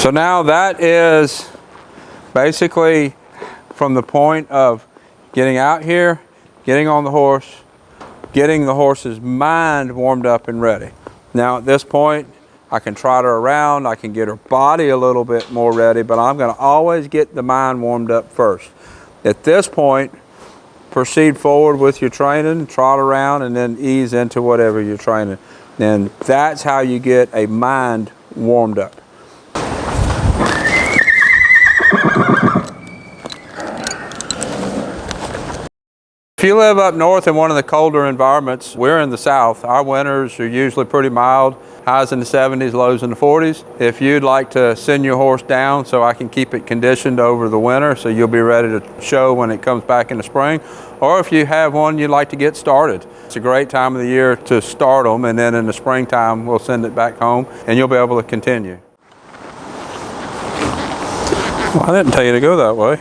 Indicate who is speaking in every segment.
Speaker 1: So now that is basically from the point of getting out here, getting on the horse, getting the horse's mind warmed up and ready. Now at this point, I can trot her around, I can get her body a little bit more ready, but I'm going to always get the mind warmed up first. At this point, proceed forward with your training, trot around, and then ease into whatever you're training. And that's how you get a mind warmed up. If you live up north in one of the colder environments, we're in the south. Our winters are usually pretty mild, highs in the 70s, lows in the 40s. If you'd like to send your horse down so I can keep it conditioned over the winter so you'll be ready to show when it comes back in the spring, or if you have one you'd like to get started, it's a great time of the year to start them, and then in the springtime we'll send it back home and you'll be able to continue. Well, I didn't tell you to go that way.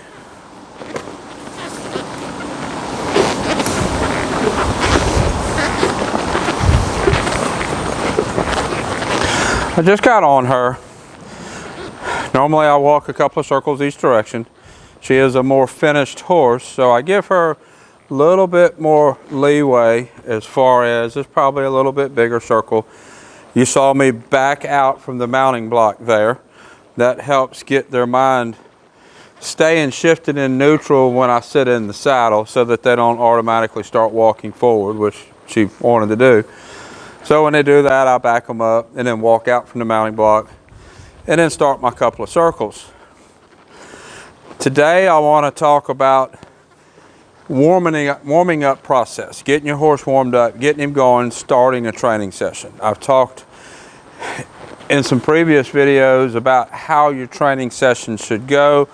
Speaker 1: I just got on her. Normally I walk a couple of circles each direction. She is a more finished horse, so I give her a little bit more leeway as far as it's probably a little bit bigger circle. You saw me back out from the mounting block there. That helps get their mind staying shifted in neutral when I sit in the saddle so that they don't automatically start walking forward, which she wanted to do. So when they do that, I back them up and then walk out from the mounting block and then start my couple of circles. Today I want to talk about warming up process, getting your horse warmed up, getting him going, starting a training session. I've talked in some previous videos about how your training session should go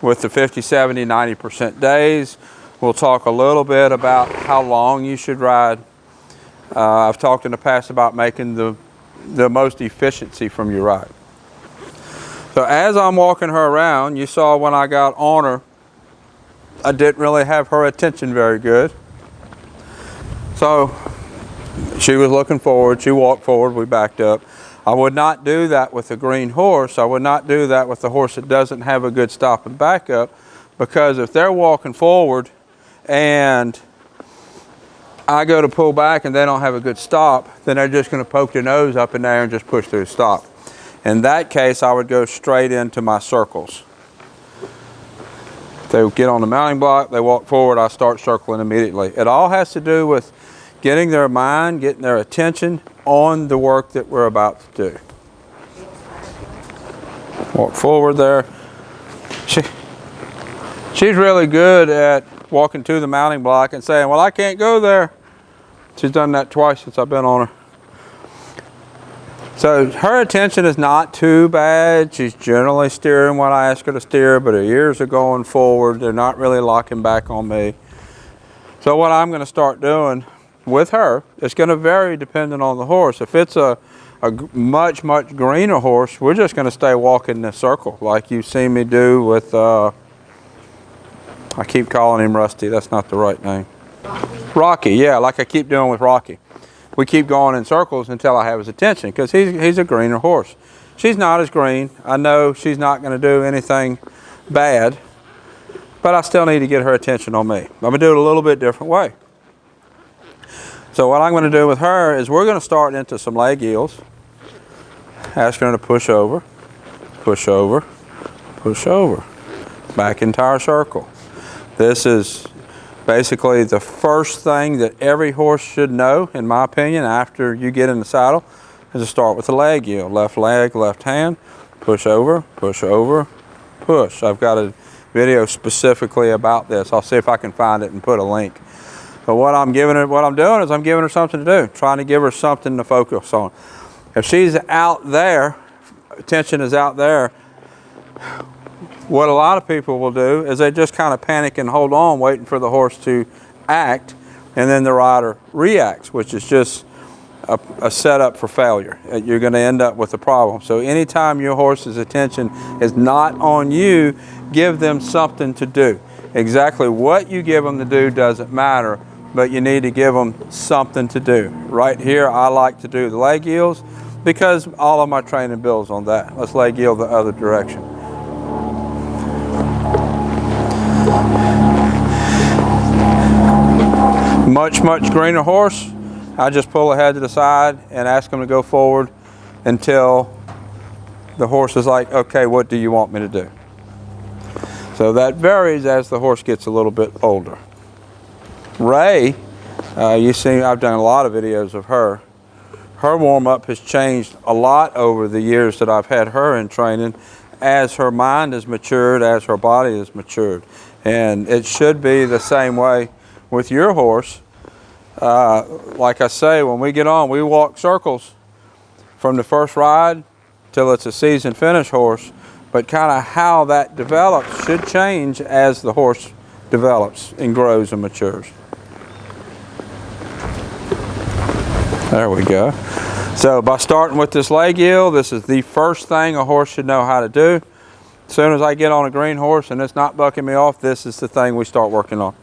Speaker 1: with the 50, 70, 90% days. We'll talk a little bit about how long you should ride. I've talked in the past about making the most efficiency from your ride. So as I'm walking her around, you saw when I got on her, I didn't really have her attention very good. So she was looking forward, she walked forward, we backed up. I would not do that with a green horse. I would not do that with a horse that doesn't have a good stop and back up, because if they're walking forward and I go to pull back and they don't have a good stop, then they're just going to poke their nose up in there and just push through the stop. In that case, I would go straight into my circles. They get on the mounting block, they walk forward, I start circling immediately. It all has to do with getting their mind, getting their attention on the work that we're about to do. Walk forward there. She's really good at walking to the mounting block and saying, well, I can't go there. She's done that twice since I've been on her. So her attention is not too bad. She's generally steering what I ask her to steer, but her ears are going forward. They're not really locking back on me. So what I'm going to start doing with her, it's going to vary depending on the horse. If it's a much greener horse, we're just going to stay walking in a circle like you've seen me do with I keep calling him Rusty. That's not the right name. Rocky, yeah, like I keep doing with Rocky. We keep going in circles until I have his attention, because he's a greener horse. She's not as green. I know she's not going to do anything bad, but I still need to get her attention on me. I'm going to do it a little bit different way. So what I'm going to do with her is we're going to start into some leg heels. Asking her to push over, push over, push over. Back entire circle. This is basically the first thing that every horse should know, in my opinion, after you get in the saddle, is to start with the leg heel. Left leg, left hand, push over, push over, push. I've got a video specifically about this. I'll see if I can find it and put a link. But what I'm doing is I'm giving her something to do, trying to give her something to focus on. If she's out there, attention is out there, what a lot of people will do is they just kind of panic and hold on, waiting for the horse to act, and then the rider reacts, which is just a setup for failure. You're going to end up with a problem. So anytime your horse's attention is not on you, give them something to do. Exactly what you give them to do doesn't matter, but you need to give them something to do. Right here, I like to do the leg heels. because all of my training builds on that. Let's leg yield the other direction. Much greener horse, I just pull the head to the side and ask him to go forward until the horse is like, okay, what do you want me to do? So that varies as the horse gets a little bit older. Ray, you see, I've done a lot of videos of her. Her warm-up has changed a lot over the years that I've had her in training, as her mind has matured, as her body has matured. And it should be the same way with your horse. Like I say, when we get on, we walk circles from the first ride till it's a season finish horse, but kind of how that develops should change as the horse develops and grows and matures. There we go. So by starting with this leg yield, this is the first thing a horse should know how to do. As soon as I get on a green horse and it's not bucking me off, this is the thing we start working on.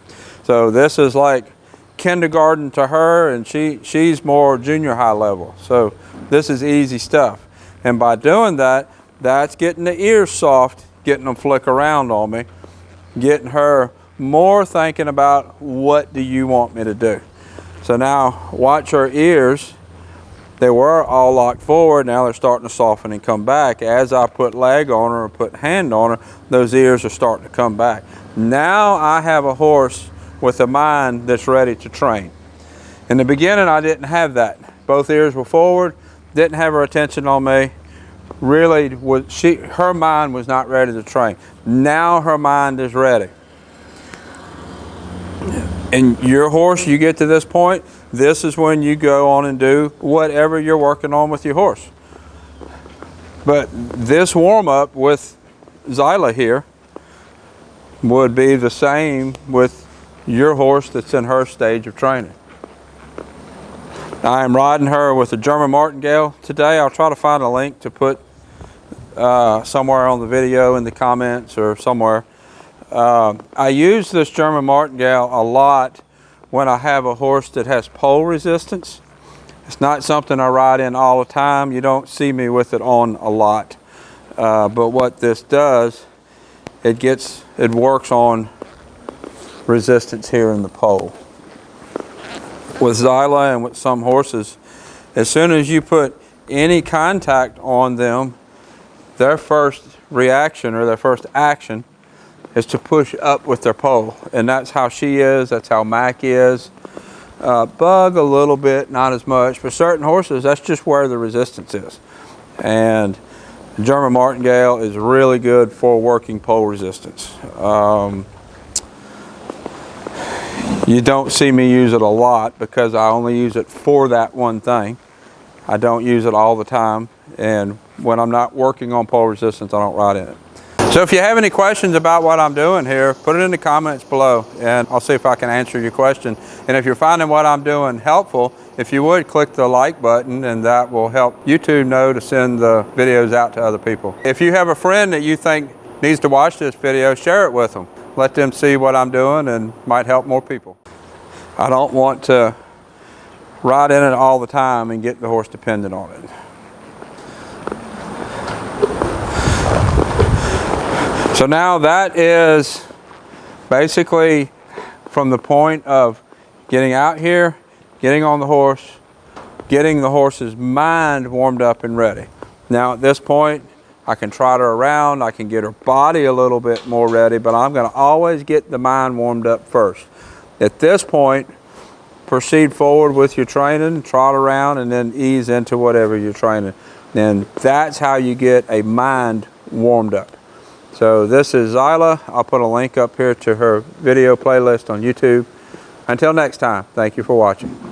Speaker 1: So this is like kindergarten to her, and she's more junior high level. So this is easy stuff. And by doing that, that's getting the ears soft, getting them flick around on me, getting her more thinking about what do you want me to do. So now watch her ears. They were all locked forward, now they're starting to soften and come back. As I put leg on her or put hand on her, those ears are starting to come back. Now I have a horse with a mind that's ready to train. In the beginning, I didn't have that. Both ears were forward, didn't have her attention on me. Really, her mind was not ready to train. Now her mind is ready. And your horse, you get to this point, this is when you go on and do whatever you're working on with your horse. But this warm-up with Zyla here would be the same with your horse that's in her stage of training. I am riding her with a German Martingale today. I'll try to find a link to put somewhere on the video in the comments or somewhere. I use this German Martingale a lot when I have a horse that has pole resistance. It's not something I ride in all the time. You don't see me with it on a lot. But what this does, it works on resistance here in the pole. With Zyla and with some horses, as soon as you put any contact on them, their first reaction or their first action is to push up with their pole. And that's how she is, that's how Mac is. Bug a little bit, not as much, but certain horses, that's just where the resistance is. And the German Martingale is really good for working pole resistance. You don't see me use it a lot because I only use it for that one thing. I don't use it all the time, and when I'm not working on pole resistance, I don't ride in it. So if you have any questions about what I'm doing here, put it in the comments below and I'll see if I can answer your question. And if you're finding what I'm doing helpful, if you would click the like button, and that will help YouTube know to send the videos out to other people. If you have a friend that you think needs to watch this video, share it with them. Let them see what I'm doing and might help more people. I don't want to ride in it all the time and get the horse dependent on it. So now that is basically from the point of getting out here, getting on the horse, getting the horse's mind warmed up and ready. Now at this point, I can trot her around, I can get her body a little bit more ready, but I'm going to always get the mind warmed up first. At this point, proceed forward with your training, trot around, and then ease into whatever you're training. And that's how you get a mind warmed up. So this is Zyla. I'll put a link up here to her video playlist on YouTube. Until next time, thank you for watching.